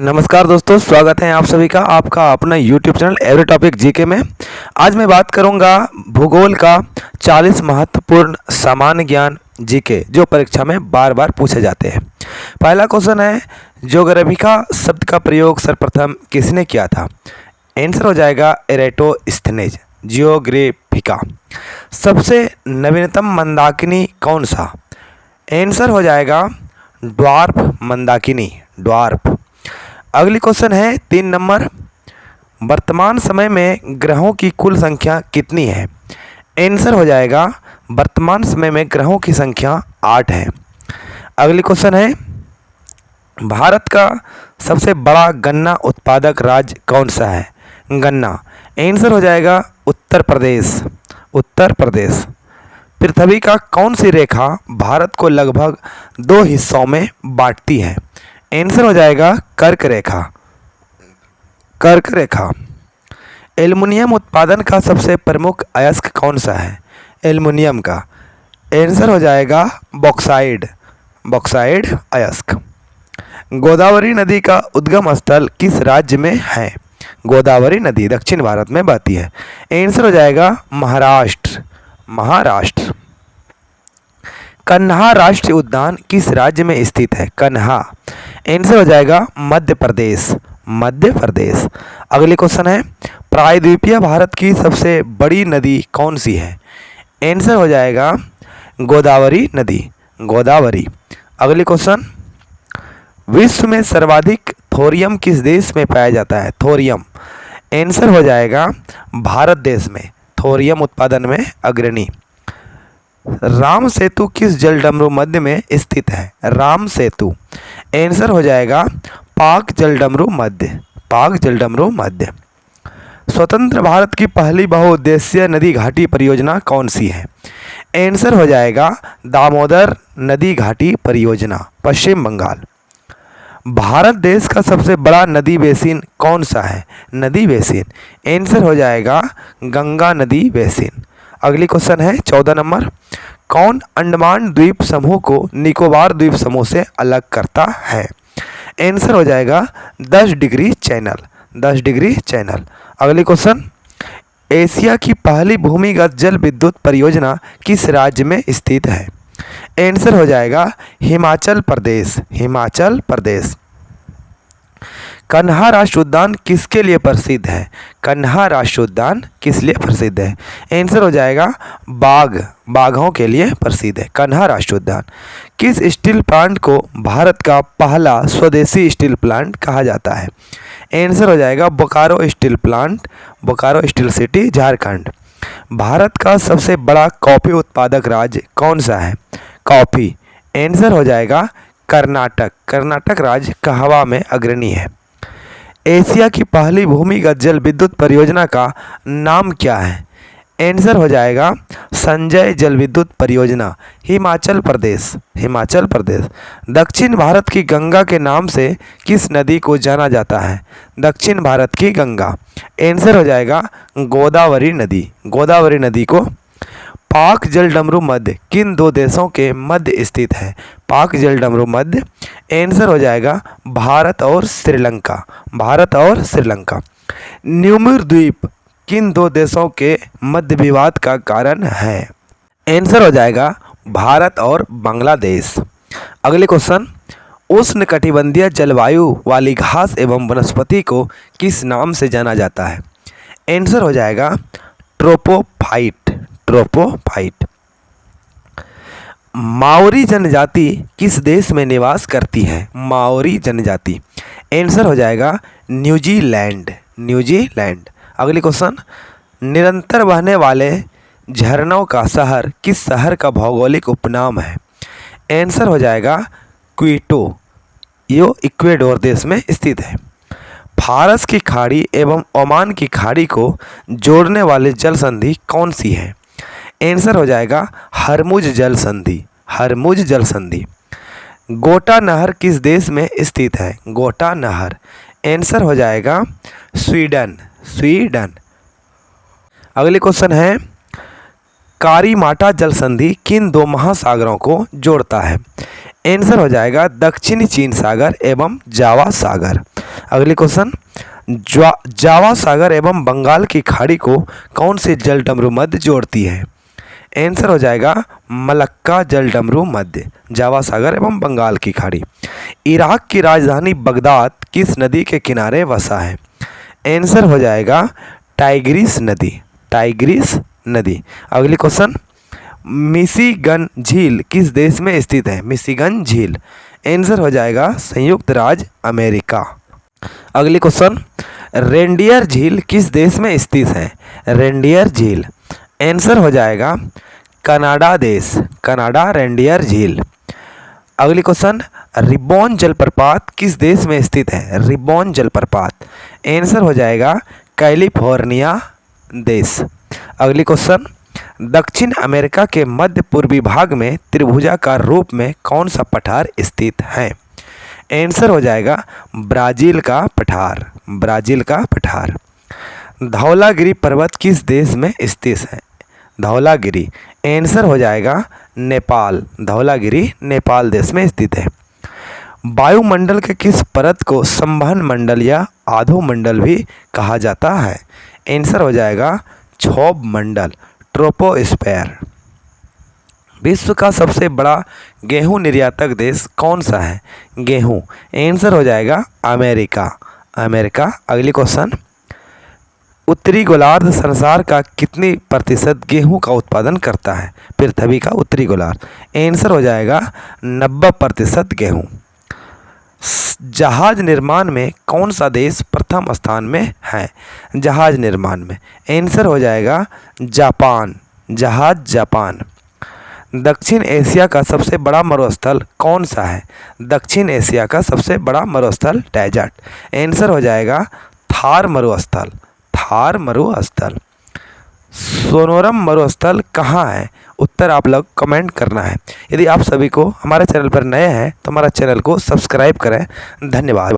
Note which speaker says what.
Speaker 1: नमस्कार दोस्तों, स्वागत है आप सभी का आपका अपना YouTube channel every topic GK में। आज मैं बात करूंगा भूगोल का 40 महत्वपूर्ण सामान्य ज्ञान जीके जो परीक्षा में बार बार पूछे जाते हैं। पहला क्वेश्चन है, ज्योग्राफिका शब्द का प्रयोग सर्वप्रथम किसने किया था? आंसर हो जाएगा एराटोस्थेनेज। जियोग्राफिका। सबसे नवीनतम मंदाकिनी कौन सा? आंसर हो जाएगा ड्वार्फ मंदाकिनी, ड्वार्फ। अगली क्वेश्चन है 3 नंबर, वर्तमान समय में ग्रहों की कुल संख्या कितनी है? आंसर हो जाएगा वर्तमान समय में ग्रहों की संख्या 8 है। अगली क्वेश्चन है, भारत का सबसे बड़ा गन्ना उत्पादक राज्य कौन सा है? गन्ना। आंसर हो जाएगा उत्तर प्रदेश, उत्तर प्रदेश। पृथ्वी का कौन सी रेखा भारत को लगभग 2 हिस्सों में बांटती है? आंसर हो जाएगा कर्क रेखा, कर्क रेखा। एल्युमिनियम उत्पादन का सबसे प्रमुख अयस्क कौन सा है? एल्युमिनियम का। आंसर हो जाएगा बॉक्साइड, बॉक्साइड अयस्क। गोदावरी नदी का उद्गम स्थल किस राज्य में है? गोदावरी नदी दक्षिण भारत में बहती है। आंसर हो जाएगा महाराष्ट्र, महाराष्ट्र। कन्हा राष्ट्रीय उद्यान किस राज्य में स्थित है? कन्हा। आंसर हो जाएगा मध्य प्रदेश, मध्य प्रदेश। अगले क्वेश्चन है, प्रायद्वीपीय भारत की सबसे बड़ी नदी कौन सी है? आंसर हो जाएगा गोदावरी नदी, गोदावरी। अगले क्वेश्चन, विश्व में सर्वाधिक थोरियम किस देश में पाया जाता है? थोरियम। आंसर हो जाएगा भारत देश में, थोरियम उत्पादन में अग्रणी। राम सेतु किस जलडमरू मध्य में स्थित है? राम सेतु। आंसर हो जाएगा पाक जलडमरू मध्य, पाक जलडमरू मध्य। स्वतंत्र भारत की पहली बहुउद्देशीय नदी घाटी परियोजना कौन सी है? आंसर हो जाएगा दामोदर नदी घाटी परियोजना, पश्चिम बंगाल। भारत देश का सबसे बड़ा नदी बेसिन कौन सा है? नदी बेसिन। आंसर हो जाएगा गंगा नदी बेसिन। अगली क्वेश्चन है 14 नंबर, कौन अंडमान द्वीप समूह को निकोबार द्वीप समूह से अलग करता है? आंसर हो जाएगा 10 डिग्री चैनल, 10 डिग्री चैनल। अगली क्वेश्चन, एशिया की पहली भूमिगत जल विद्युत परियोजना किस राज्य में स्थित है? आंसर हो जाएगा हिमाचल प्रदेश, हिमाचल प्रदेश। कन्हा राष्ट्रीय उद्यान किसके लिए प्रसिद्ध है? कन्हा राष्ट्रीय उद्यान किस लिए प्रसिद्ध है? आंसर हो जाएगा बाघ, बाघों के लिए प्रसिद्ध है कन्हा राष्ट्रीय उद्यान। किस स्टील प्लांट को भारत का पहला स्वदेशी स्टील प्लांट कहा जाता है? आंसर हो जाएगा Bokaro steel plant, Bokaro steel city, Jharkhand. Bharat का सबसे बड़ा कॉफी उत्पादक राज्य कौन सा है? कॉफी। आंसर हो जाएगा कर्नाटक, कर्नाटक राज्य कहवा में अग्रणी है। एशिया की पहली भूमिगत जल विद्युत परियोजना का नाम क्या है? आंसर हो जाएगा संजय जल विद्युत परियोजना, हिमाचल प्रदेश, हिमाचल प्रदेश। दक्षिण भारत की गंगा के नाम से किस नदी को जाना जाता है? दक्षिण भारत की गंगा। आंसर हो जाएगा गोदावरी नदी, गोदावरी नदी को। पाक जलडमरू मध्य किन 2 देशों के मध्य स्थित है? पाक जलडमरू मध्य। आंसर हो जाएगा भारत और श्रीलंका, भारत और श्रीलंका। न्यूमिर द्वीप किन 2 देशों के मध्य विवाद का कारण है? आंसर हो जाएगा भारत और बांग्लादेश। अगले क्वेश्चन, उष्णकटिबंधीय जलवायु वाली घास एवं वनस्पति को किस नाम से जाना जाता है? आंसर हो जाएगा ट्रोपोफाइट, ट्रोपोफाइट। माओरी जनजाति किस देश में निवास करती है? माओरी जनजाति। आंसर हो जाएगा न्यूजीलैंड, न्यूजीलैंड। अगली क्वेश्चन, निरंतर बहने वाले झरनों का शहर किस शहर का भौगोलिक उपनाम है? आंसर हो जाएगा क्विटो, यो इक्वेडोर देश में स्थित है। फारस की खाड़ी एवं ओमान की खाड़ी को जोड़ने वाली जल संधि कौन सी है? आंसर हो जाएगा हरमुज जल संधि, हरमुज जल संधि। गोटा नहर किस देश में स्थित है? गोटा नहर। आंसर हो जाएगा स्वीडन, स्वीडन। अगले क्वेश्चन है, कारीमाटा जल संधि किन 2 महासागरों को जोड़ता है? आंसर हो जाएगा दक्षिणी चीन सागर एवं जावा सागर। अगली क्वेश्चन, जावा सागर एवं बंगाल की खाड़ी को कौन सी जल डमरू मध्य जोड़ती है? आंसर हो जाएगा मलक्का जल डमरू मध्य, जावा सागर एवं बंगाल की खाड़ी। इराक की राजधानी बगदाद किस नदी के किनारे बसा है? आंसर हो जाएगा टाइग्रिस नदी, टाइग्रिस नदी। अगली क्वेश्चन, मिशिगन झील किस देश में स्थित है? मिशिगन झील, आंसर हो जाएगा संयुक्त राज्य अमेरिका। अगली क्वेश्चन, रेनडियर झील किस देश में स्थित है? रेनडियर झील, आंसर हो जाएगा कनाडा देश, कनाडा रेनडियर झील। अगली क्वेश्चन, रिबन जलप्रपात किस देश में स्थित है? रिबन जलप्रपात, आंसर हो जाएगा कैलिफोर्निया देश। अगली क्वेश्चन, दक्षिण अमेरिका के मध्य पूर्वी भाग में त्रिभुजाकार रूप में कौन सा पठार स्थित है? आंसर हो जाएगा ब्राज़ील का पठार, ब्राज़ील का पठार। धौलागिरी पर्वत किस देश में स्थित है? धौलागिरी, आंसर हो जाएगा नेपाल, धौलागिरी नेपाल देश में स्थित है। वायुमंडल के किस परत को संवहन मंडल या आधोमंडल भी कहा जाता है? आंसर हो जाएगा क्षोभ मंडल, ट्रोपोस्फेयर। विश्व का सबसे बड़ा गेहूं निर्यातक देश कौन सा है? गेहूं, आंसर हो जाएगा अमेरिका, अमेरिका। अगली क्वेश्चन, उत्तरी गोलार्ध संसार का कितनी प्रतिशत गेहूं का उत्पादन करता है? पृथ्वी का उत्तरी गोलार्ध, आंसर हो जाएगा 90% गेहूं। जहाज निर्माण में कौन सा देश प्रथम स्थान में है? जहाज निर्माण में, आंसर हो जाएगा जापान, जहाज जापान। दक्षिण एशिया का सबसे बड़ा मरुस्थल कौन सा है? दक्षिण एशिया का सबसे बड़ा मरुस्थल डेजर्ट, आंसर हो जाएगा थार मरुस्थल, थार मरुस्थल। सोनोरम मरुस्थल कहाँ है? उत्तर आप लोग कमेंट करना है। यदि आप सभी को हमारे चैनल पर नए हैं तो हमारा चैनल को सब्सक्राइब करें। धन्यवाद।